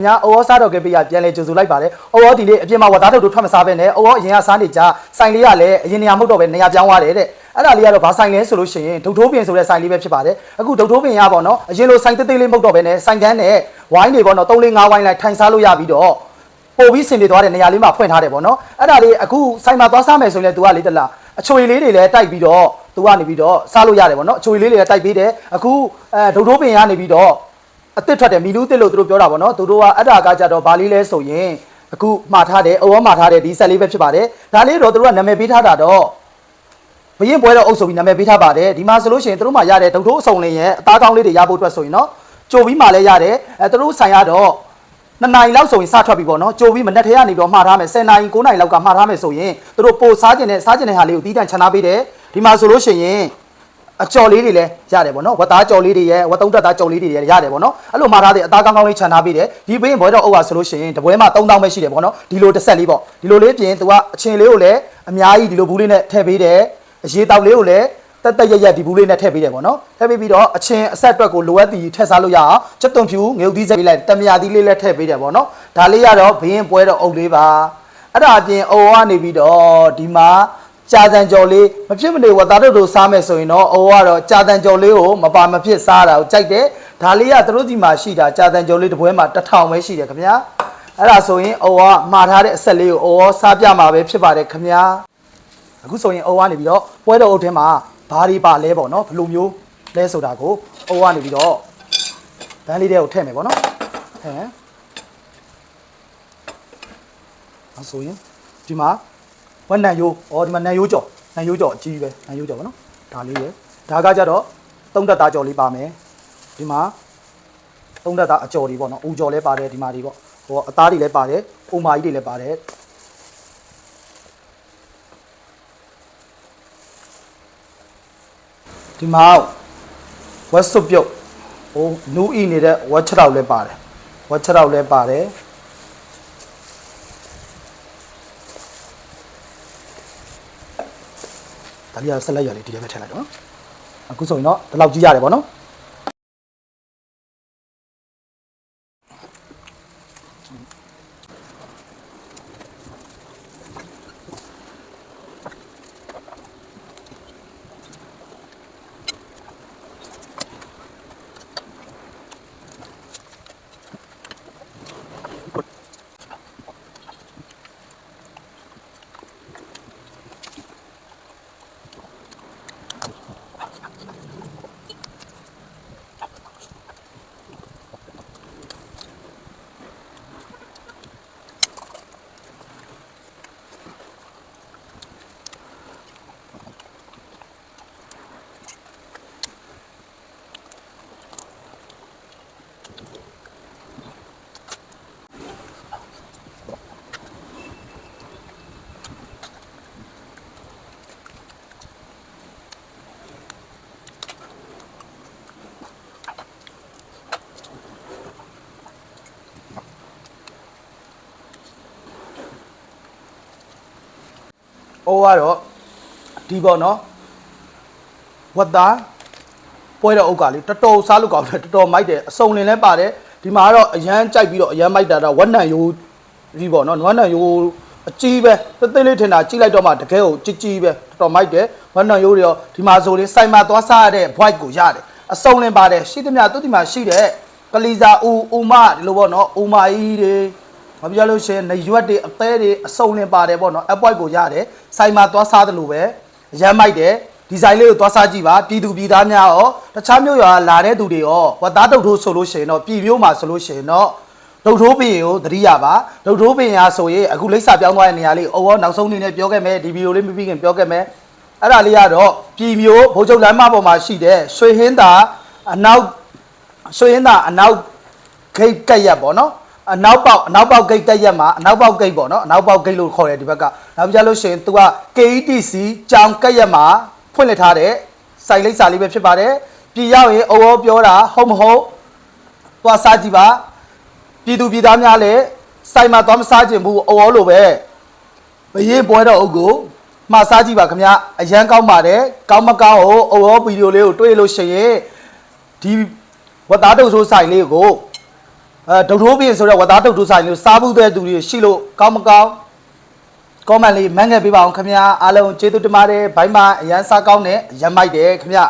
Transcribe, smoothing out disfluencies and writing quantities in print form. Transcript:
ညာအော်စားတော့ကပေးရပြန်လဲကြိုဆိုလိုက်ပါတယ်အော်ဒီလေးအပြင်မှာဝတ်သားထုတ်တို့ထွက်မစားပဲနဲ့အော်အရင်ကစားနေကြဆိုင်လေးကလည်းအရင်နေရာမဟုတ်တော့ပဲနေရာပြောင်းသွားတယ်တဲ့အဲ့ဒါလေးကတော့ဘာဆိုင်လဲဆိုလို့ရှိရင်ဒုတ်ထိုးပင်ဆိုတဲ့ဆိုင်လေးပဲဖြစ်ပါတယ်အခုဒုတ်ထိုးပင်ရပါတော့အရင်လိုဆိုင်သေးသေးလေးမဟုတ်တော့ပဲနဲ့ဆိုင်ကန်းနဲ့ဝိုင်းတွေပေါ့နော်3 4 5ဝိုင်းလိုက်ထိုင်စားလို့ရပြီးတော့ပို့ပြီးဆင်ပြေသွားတဲ့နေရာလေးမှာဖွင့်ထားတယ်ပေါ့နော်အဲ့ဒါလေးအခုဆိုင်မှာသွားစားမယ်ဆိုရင်လည်း तू ကလေးတလားအချွေလေးတွေလည်းတိုက်ပြီးတော့ तू ကနေပြီးတော့စားလို့ရတယ်ပေါ့နော်အချွေလေးတွေလည်းတိုက်ပေးတယ်အခုဒုတ်ထိုးပင်ရနေပြီးတော့အစ်စ်ထွက်တယ်မီလူးတစ်လို့သူတို့ပြောတာပေါ့နော်သူတို့ကအဲ့ဒါကကြတော့ဘာလေးလဲဆိုရင်အခုမှားထားတယ်အော်မှားထားတယ်ဒီဆက်လေးပဲဖြစ်ပါတယ်ဒါလေးတော့သူတို့ကနာမည်ပေးထားတာတော့ဘရင်ပွဲတော့အုပ်ဆိုပြီးနာမည်ပေးထားပါတယ်ဒီမှာဆိုလို့ရှိရင်သူတို့မှရတဲ့ဒုတ်ထိုးအစုံလေးရဲ့အသားကောင်းလေးတွေရဖို့အတွက်ဆိုရင်နော်ကြိုပြီးမှလည်းရတယ်သူတို့ဆိုင်ရတော့2နိုင်လောက်ဆိုရင်စထွက်ပြီပေါ့နော်ကြိုပြီးမနက်ထဲကနေတော့မှားထားမယ်10နိုင်9နိုင်လောက်ကမှားထားမယ်ဆိုရင်သူတို့ပို့စားကျင်တဲ့ဟာလေးကိုတီးတန့်ချန်ထားပေးတယ်ဒီမှာဆိုလို့ရှိရင်အကြော်လေးတွေလည်းရတယ်ပေါ့နော်ဝတ်သားကြော်လေးတွေရဲ့ဝတ်သုံးတက်သားကြော်လေးတွေလည်းရတယ်ပေါ့နော်အဲ့လိုမှာထားတဲ့အသားကောင်းကောင်းလေးခြံထားပေးတယ်ဒီဘင်းဘွဲတော့အုပ်ပါဆိုလို့ရှိရင်တပွဲမှာ3000ပဲရှိတယ်ပေါ့နော်ဒီလိုတစ်ဆက်လေးပေါ့ဒီလိုလေးပြင်သူကအချင်းလေးကိုလည်းအများကြီးဒီလိုဘူးလေးနဲ့ထည့်ပေးတယ်အရေးတောက်လေးကိုလည်းတက်ရက်ဒီဘူးလေးနဲ့ထည့်ပေးတယ်ပေါ့နော်ထည့်ပေးပြီးတော့အချင်းအဆက်အတွက်ကိုလိုအပ်သည်ထည့်စားလို့ရအောင်ချက်သွန်ဖြူငရုတ်သီးစက်ပေးလိုက်တမယာသီးလေးလည်းထည့်ပေးတယ်ပေါ့နော်ဒါလေးကတော့ဘင်းဘွဲတော့အုပ်လေးပါအဲ့ဒါအပြင်အုပ်ကနေပြီးတော့ဒီမှာကြာတန်ကြော်လေးမဖြစ်မနေဝတ်သားတို့စားမယ်ဆိုရင်တော့အိုးကတော့ကြာတန်ကြော်လေးကိုမပါမဖြစ်စားတာကိုကြိုက်တယ်ဒါလေးကသူတို့ဒီမှာရှိတာကြာတန်ကြော်လေးတစ်ပွဲမှာ1000ပဲရှိတယ်ခင်ဗျာအဲ့ဒါဆိုရင်အိုးကမှာထားတဲ့အဆက်လေးကိုအိုးစားပြမှာပဲဖြစ်ပါတယ်ခင်ဗျာအခုဆိုရင်အိုးကနေပြီးတော့ပွဲတော်အုပ်ထဲမှာဘာတွေပါလဲပေါ့နော်ဘယ်လိုမျိုးလဲဆိုတာကိုအိုးကနေပြီးတော့ဗန်းလေးတွေကိုထည့်မယ်ပေါ့နော်ဟဲ့အဲ့ဆိုရင်ဒီမှာဝက်နံရိုးဒီမှာနံရိုးကြော်အကြီးပဲနံရိုးကြော်ဗောနော်ဒါလေးရယ်ဒါကကြတော့သုံးတက်သားကြော်လေးပါမယ်ဒီမှာသုံးတက်သားအကြော်တွေဗောနော်ဦးကြော်လည်းပါတယ်ဒီမှာတွေဗောဟိုအသားတွေလည်းပါတယ်အုံမာကြီးတွေလည်းပါတယ်ဒီမှာဝက်စွပ်ပြုတ်ဟိုနူးဤနေတဲ့ဝက်6လည်းပါတယ်ဝက်6လည်းပါတယ်ဒါလေးကဆက်လက်ရလေးဒီထဲမှာထည့်လိုက်တော့အခုဆိုရင်တော့ဒီလောက်ကြီးရတယ်ပေါ့နော်အိုးကတော့ဒီပေါ့နော်ဝတ်သားပွဲတော့အုပ်ကလေတော်တော်စားလို့ကောင်းတယ်တော်တော်မိုက်တယ်အစုံလင်လည်းပါတယ်ဒီမှာကတော့အရန်ကြိုက်ပြီးတော့အရန်မိုက်တာတော့ဝက်နံရိုးကြီးပေါ့နော်ဝက်နံရိုးအကြီးပဲသေးလေးထင်တာကြီးလိုက်တော့မှတကယ်ကိုကြီးပဲတော်တော်မိုက်တယ်ဝက်နံရိုးတွေရောဒီမှာဆိုရင်စိုင်မှာသွားစားရတဲ့ white ကိုရတယ်အစုံလင်ပါတယ်ရှိသမျှသူ့ဒီမှာရှိတဲ့ကလီစာဦးမဒီလိုပေါ့နော်ဦးမကြီးတွေမပြောလို့ရှိရင်နေရွက်တွေအသေးတွေအစုံလင်ပါတယ်ပေါ့နော်အပွိုက်ကိုရတယ်စိုင်မှာသွားစားတယ်လို့ပဲရမ်းမိုက်တယ်ဒီဇိုင်းလေးကိုသွားစားကြည့်ပါပြည်သူပြည်သားများရောတခြားမျိုးရွာလာတဲ့သူတွေရောဝတ်သားတုတ်ထိုးဆိုလို့ရှိရင်တော့ပြည်မျိုးမှာဆိုလို့ရှိရင်တော့ဒုတ်ထိုးပင်ကိုသတိရပါဒုတ်ထိုးပင်ရာဆိုရင်အခုလိပ်စာပြောင်းသွားတဲ့နေရာလေးအော်နောက်ဆုံးအနေနဲ့ပြောခဲ့မယ်ဒီဗီဒီယိုလေးမပြီးခင်ပြောခဲ့မယ်အဲ့ဒါလေးကတော့ပြည်မျိုးဘိုးချုပ်လမ်းမပေါ်မှာရှိတဲ့ရွှေဟင်းသာအနောက်ဂိတ်ကက်ရက်ပေါ့နော်အနောက်ပေါက်ဂိတ်တက်ရက်မှာအနောက်ပေါက်ဂိတ်ပေါ့နော်အနောက်ပေါက်ဂိတ်လို့ခေါ်တယ်ဒီဘက်ကနောက်ပြလို့ရှိရင် तू က KETC ကြောင်ကက်ရက်မှာဖွင့်လှစ်ထားတဲ့စိုက်လိပ်စာလေးပဲဖြစ်ပါတယ်ပြည်ရောက်ရင်အော်ပြောတာဟုတ်မဟုတ်သွားစားကြည့်ပါပြည်သူပြည်သားများလည်းစိုက်မှာသွားမစားကြဘူးအော်လို့ပဲဘရင်ပွဲတော့အုပ်ကိုမှာစားကြည့်ပါခင်ဗျအရန်ကောင်းပါတယ်ကောင်းမကောင်းဟိုအော်ဗီဒီယိုလေးကိုတွေ့လို့ရှိရင်ဒီဝတ်သားတုပ်ဆိုးဆိုင်လေးကို ဒုတ်ထိုးပြင်ဆိုတော့ဝသားဒုတ်ထိုးဆိုင်လို့စားဘူးတဲ့သူတွေရှိလို့ကောင်းမကောင်းcomment လေးမှန်းခဲ့ပေးပါအောင်ခင်ဗျာအားလုံးကျေးဇူးတင်ပါတယ်ဘိုင်းမှာအရန်စားကောင်းနဲ့ရမ်းမိုက်တယ်ခင်ဗျာ